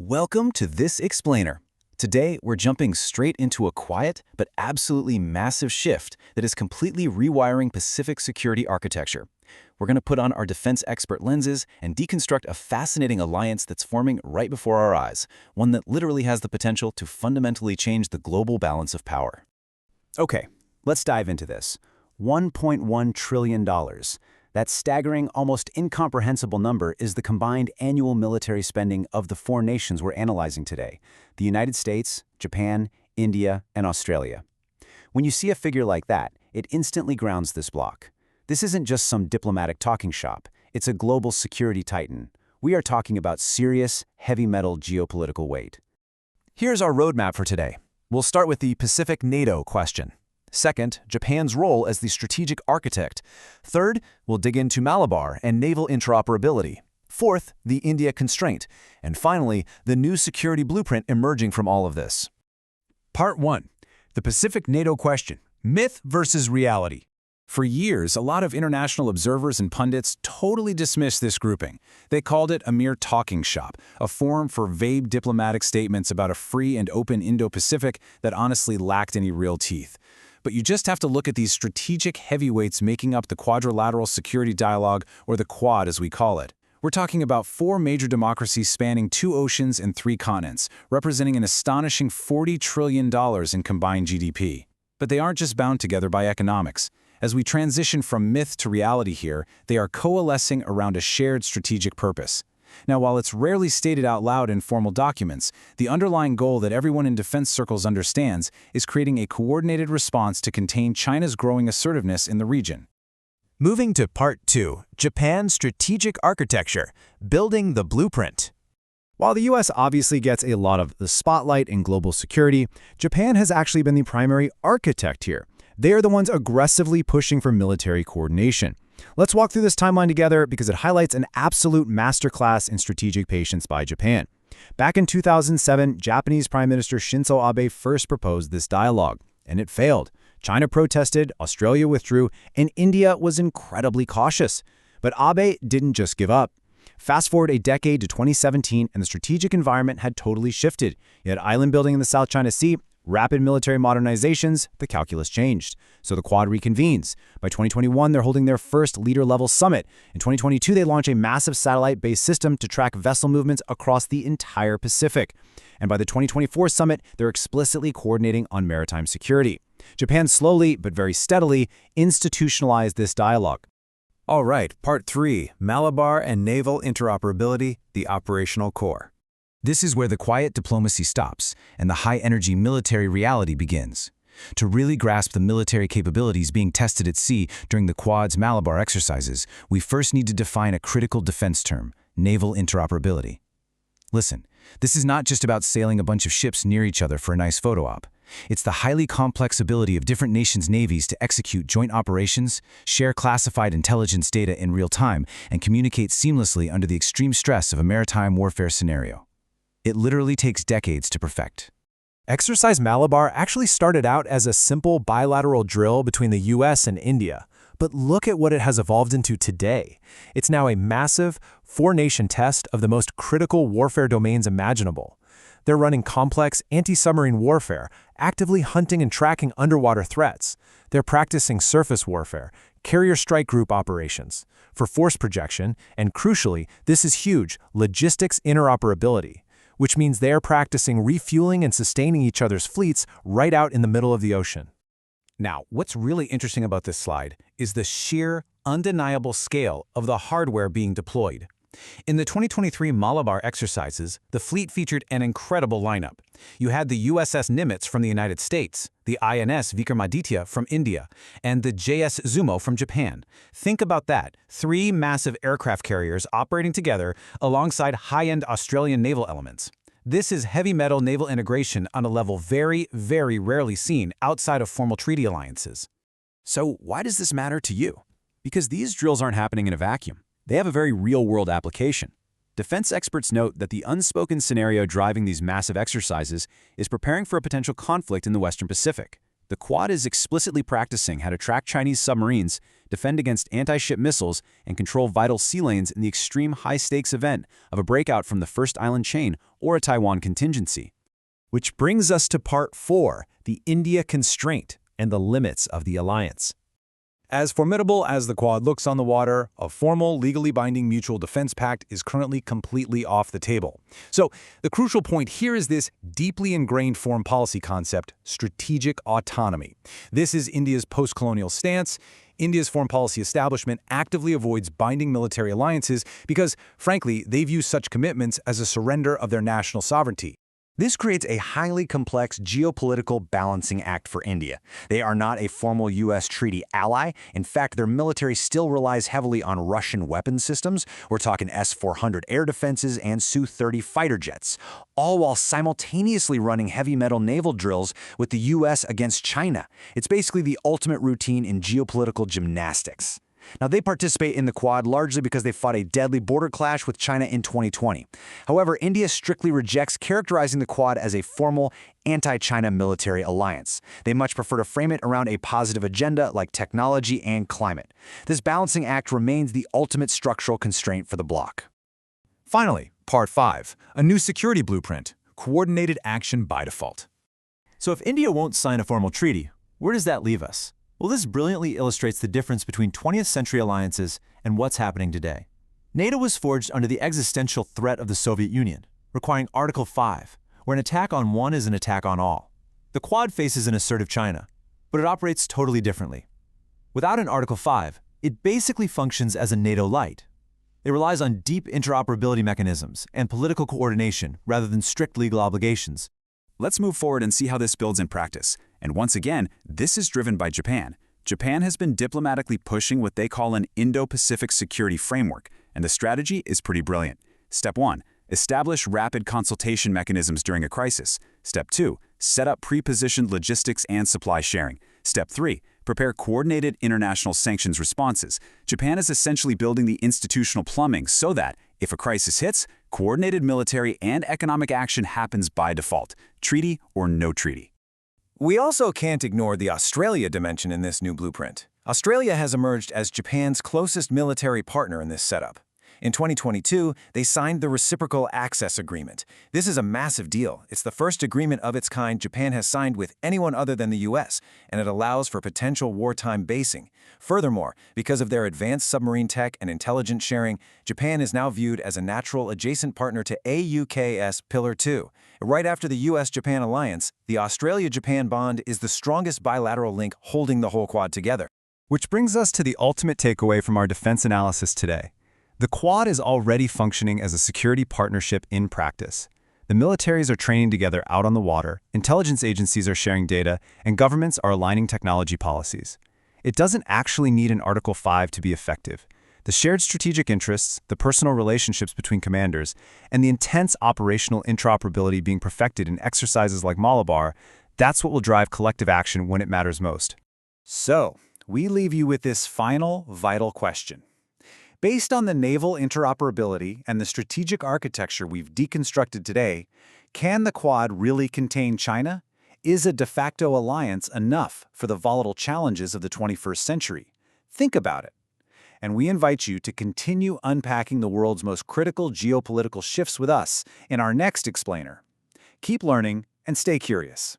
Welcome to This Explainer. Today, we're jumping straight into a quiet but absolutely massive shift that is completely rewiring Pacific security architecture. We're going to put on our defense expert lenses and deconstruct a fascinating alliance that's forming right before our eyes, one that literally has the potential to fundamentally change the global balance of power. Okay, let's dive into this. $1.1 trillion. That staggering, almost incomprehensible number is the combined annual military spending of the four nations we're analyzing today: the United States, Japan, India, and Australia. When you see a figure like that, it instantly grounds this bloc. This isn't just some diplomatic talking shop. It's a global security titan. We are talking about serious, heavy metal geopolitical weight. Here's our roadmap for today. We'll start with the Pacific NATO question. Second, Japan's role as the strategic architect. Third, we'll dig into Malabar and naval interoperability. Fourth, the India constraint. And finally, the new security blueprint emerging from all of this. Part 1. The Pacific NATO question. Myth versus reality. For years, a lot of international observers and pundits totally dismissed this grouping. They called it a mere talking shop, a forum for vague diplomatic statements about a free and open Indo-Pacific that honestly lacked any real teeth. But you just have to look at these strategic heavyweights making up the Quadrilateral Security Dialogue, or the Quad as we call it. We're talking about four major democracies spanning 2 oceans and 3 continents, representing an astonishing $40 trillion in combined GDP. But they aren't just bound together by economics. As we transition from myth to reality here, they are coalescing around a shared strategic purpose. Now, while it's rarely stated out loud in formal documents, the underlying goal that everyone in defense circles understands is creating a coordinated response to contain China's growing assertiveness in the region. Moving to Part 2, Japan's strategic architecture, building the blueprint. While the U.S. obviously gets a lot of the spotlight in global security, Japan has actually been the primary architect here. They are the ones aggressively pushing for military coordination. Let's walk through this timeline together because it highlights an absolute masterclass in strategic patience by Japan. Back in 2007, Japanese Prime Minister Shinzo Abe first proposed this dialogue, and it failed. China protested, Australia withdrew, and India was incredibly cautious. But Abe didn't just give up. Fast forward a decade to 2017, and the strategic environment had totally shifted. You had island building in the South China Sea, rapid military modernizations. The calculus changed. So the Quad reconvenes. By 2021, they're holding their first leader-level summit. In 2022, they launch a massive satellite-based system to track vessel movements across the entire Pacific. And by the 2024 summit, they're explicitly coordinating on maritime security. Japan slowly, but very steadily, institutionalized this dialogue. All right, Part 3, Malabar and naval interoperability, the operational core. This is where the quiet diplomacy stops and the high-energy military reality begins. To really grasp the military capabilities being tested at sea during the Quad's Malabar exercises, we first need to define a critical defense term: naval interoperability. Listen, this is not just about sailing a bunch of ships near each other for a nice photo op. It's the highly complex ability of different nations' navies to execute joint operations, share classified intelligence data in real time, and communicate seamlessly under the extreme stress of a maritime warfare scenario. It literally takes decades to perfect. Exercise Malabar actually started out as a simple bilateral drill between the US and India, but look at what it has evolved into today. It's now a massive, 4-nation test of the most critical warfare domains imaginable. They're running complex anti-submarine warfare, actively hunting and tracking underwater threats. They're practicing surface warfare, carrier strike group operations, for force projection, and crucially, this is huge, logistics interoperability, which means they're practicing refueling and sustaining each other's fleets right out in the middle of the ocean. Now, what's really interesting about this slide is the sheer, undeniable scale of the hardware being deployed. In the 2023 Malabar exercises, the fleet featured an incredible lineup. You had the USS Nimitz from the United States, the INS Vikramaditya from India, and the JS Zumo from Japan. Think about that, 3 massive aircraft carriers operating together alongside high-end Australian naval elements. This is heavy metal naval integration on a level very, very rarely seen outside of formal treaty alliances. So why does this matter to you? Because these drills aren't happening in a vacuum. They have a very real-world application. Defense experts note that the unspoken scenario driving these massive exercises is preparing for a potential conflict in the Western Pacific. The Quad is explicitly practicing how to track Chinese submarines, defend against anti-ship missiles, and control vital sea lanes in the extreme high-stakes event of a breakout from the first island chain or a Taiwan contingency. Which brings us to Part 4, the India constraint and the limits of the alliance. As formidable as the Quad looks on the water, a formal, legally binding mutual defense pact is currently completely off the table. So, the crucial point here is this deeply ingrained foreign policy concept, strategic autonomy. This is India's post-colonial stance. India's foreign policy establishment actively avoids binding military alliances because, frankly, they view such commitments as a surrender of their national sovereignty. This creates a highly complex geopolitical balancing act for India. They are not a formal U.S. treaty ally. In fact, their military still relies heavily on Russian weapons systems. We're talking S-400 air defenses and Su-30 fighter jets, all while simultaneously running heavy metal naval drills with the U.S. against China. It's basically the ultimate routine in geopolitical gymnastics. Now, they participate in the Quad largely because they fought a deadly border clash with China in 2020. However, India strictly rejects characterizing the Quad as a formal anti-China military alliance. They much prefer to frame it around a positive agenda like technology and climate. This balancing act remains the ultimate structural constraint for the bloc. Finally, Part 5, a new security blueprint, coordinated action by default. So if India won't sign a formal treaty, where does that leave us? Well, this brilliantly illustrates the difference between 20th century alliances and what's happening today. NATO was forged under the existential threat of the Soviet Union, requiring Article 5, where an attack on one is an attack on all. The Quad faces an assertive China, but it operates totally differently. Without an Article 5, it basically functions as a NATO light. It relies on deep interoperability mechanisms and political coordination rather than strict legal obligations. Let's move forward and see how this builds in practice. And once again, this is driven by Japan. Japan has been diplomatically pushing what they call an Indo-Pacific security framework, and the strategy is pretty brilliant. Step 1. Establish rapid consultation mechanisms during a crisis. Step 2. Set up pre-positioned logistics and supply sharing. Step 3. Prepare coordinated international sanctions responses. Japan is essentially building the institutional plumbing so that, if a crisis hits, coordinated military and economic action happens by default, treaty or no treaty. We also can't ignore the Australia dimension in this new blueprint. Australia has emerged as Japan's closest military partner in this setup. In 2022, they signed the Reciprocal Access Agreement. This is a massive deal. It's the first agreement of its kind Japan has signed with anyone other than the US, and it allows for potential wartime basing. Furthermore, because of their advanced submarine tech and intelligence sharing, Japan is now viewed as a natural adjacent partner to AUKUS Pillar 2. Right after the US-Japan alliance, the Australia-Japan bond is the strongest bilateral link holding the whole Quad together. Which brings us to the ultimate takeaway from our defense analysis today. The Quad is already functioning as a security partnership in practice. The militaries are training together out on the water, intelligence agencies are sharing data, and governments are aligning technology policies. It doesn't actually need an Article 5 to be effective. The shared strategic interests, the personal relationships between commanders, and the intense operational interoperability being perfected in exercises like Malabar, that's what will drive collective action when it matters most. So, we leave you with this final, vital question. Based on the naval interoperability and the strategic architecture we've deconstructed today, can the Quad really contain China? Is a de facto alliance enough for the volatile challenges of the 21st century? Think about it. And we invite you to continue unpacking the world's most critical geopolitical shifts with us in our next explainer. Keep learning and stay curious.